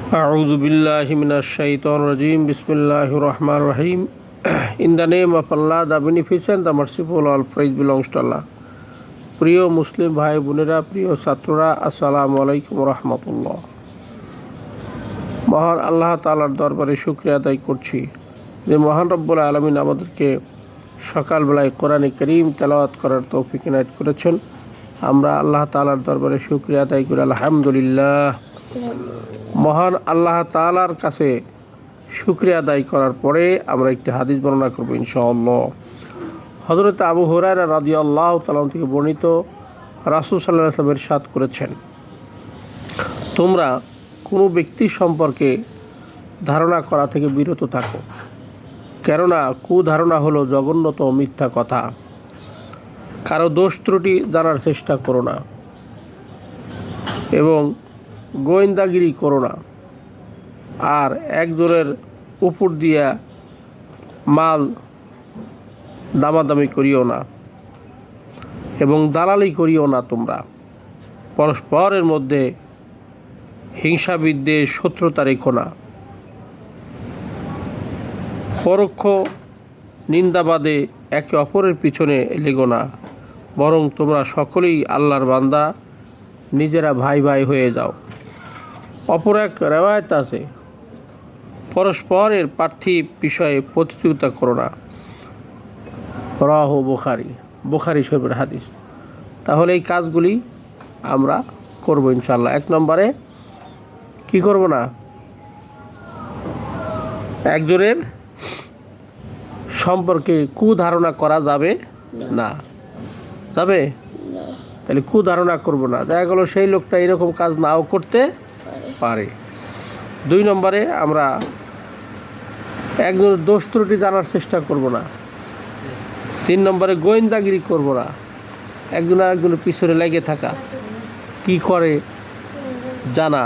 A'udhu billahi minash shaitanir rajim. Bismillahir rahmanir rahim. In the name of Allah, the Beneficent, the Merciful, all praise belongs to Allah. প্রিয় মুসলিম ভাই বোনেরা, প্রিয় ছাত্ররা, আসসালামু আলাইকুম রহমতুল্লাহ। মহান আল্লাহ তাআলার দরবারে শুকরিয়া আদায় করছি যে মহান রব্বুল আলামিন আমাদেরকে সকালবেলায় কোরআনে কারীম তেলাওয়াত করার তৌফিক ইনায়েত করেছেন। আমরা আল্লাহ তাআলার দরবারে শুকরিয়া আদায় করি আলহামদুলিল্লাহ। মহান আল্লাহ তাআলার কাছে শুকরিয়া আদায় করার পরে আমরা একটি হাদিস বর্ণনা করব ইনশাআল্লাহ। হযরত আবু হুরায়রা রাদিয়াল্লাহু তাআলা থেকে বর্ণিত, রাসূল সাল্লাল্লাহু আলাইহি ওয়াসাল্লাম ইরশাদ করেছেন, তোমরা কোনো ব্যক্তি সম্পর্কে ধারণা করা থেকে বিরত থাকো, কেননা কুধারণা হলো জঘন্যতম মিথ্যা কথা। কারো দোষ ত্রুটি জানার চেষ্টা করো না এবং গোয়েন্দাগিরি করো না, আর একজনের উপর দিয়া মাল দামাদামি করিও না এবং দালালি করিও না। তোমরা পরস্পরের মধ্যে হিংসা বিদ্বেষ শত্রুতা রেখো না। পরোক্ষ নিন্দাবাদে একে অপরের পিছনে লেগো না, বরং তোমরা সকলেই আল্লাহর বান্দা, নিজেরা ভাই ভাই হয়ে যাও। অপর এক রেওয়ায়েত আছে, পরস্পরের পার্থিব বিষয়ে প্রতিযোগিতা করো না। রাহু বুখারী শরীফের হাদিস। তাহলে এই কাজগুলি আমরা করব ইনশাআল্লাহ। এক নম্বরে কি করব না, একজনের সম্পর্কে কুধারণা করা যাবে না। যাবে? তাহলে কুধারণা করব না। দেখা গেল সেই লোকটা এরকম কাজ নাও করতে পারে। দুই নম্বরে আমরা একজনের দোষ ত্রুটি জানার চেষ্টা করব না। তিন নম্বরে গোয়েন্দাগিরি করব না, একজন আরেকজনের পিছনে লেগে থাকা, কি করে জানা,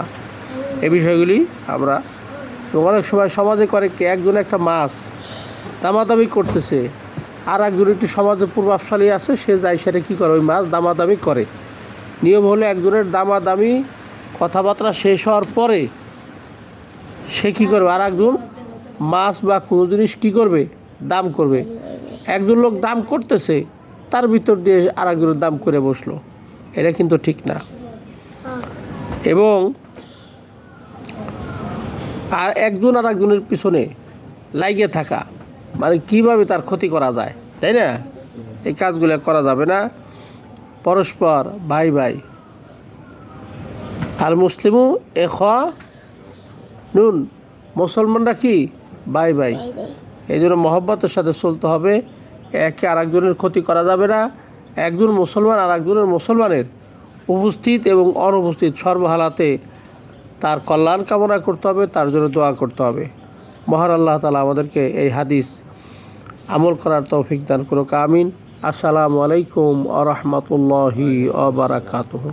এ বিষয়গুলি আমরা। অনেক সময় সমাজে করে কি, একজন একটা মাছ দামাদামি করতেছে, আর একজন একটু সমাজে প্রভাবশালী আছে, সে যায় সেটা কী করে, ওই মাছ দামাদামি করে। নিয়ম হলো একজনের দামাদামি কথাবার্তা শেষ হওয়ার পরে সে কী করবে, আর একজন মাছ বা কোনো জিনিস কী করবে, দাম করবে। একজন লোক দাম করতেছে, তার ভিতর দিয়ে আর একজনের দাম করে বসলো, এটা কিন্তু ঠিক না। এবং আর একজন আর একজনের পিছনে লাগিয়ে থাকা, মানে কীভাবে তার ক্ষতি করা যায়, তাই না? এই কাজগুলো করা যাবে না। পরস্পর ভাই ভাই, আর মুসলিমু নুন, মুসলমানরা কি ভাই ভাই। এই জন্য মহব্বতের সাথে চলতে হবে, একে আর একজনের ক্ষতি করা যাবে না। একজন মুসলমান আর একজনের মুসলমানের উপস্থিত এবং অনুপস্থিত সর্বহালাতে তার কল্যাণ কামনা করতে হবে, তার জন্য দোয়া করতে হবে। মহান আল্লাহ তাআলা আমাদেরকে এই হাদিস আমল করার তৌফিক দান করুক, আমিন। আসসালামু আলাইকুম ওয়া রাহমাতুল্লাহি ওয়া বারাকাতুহু।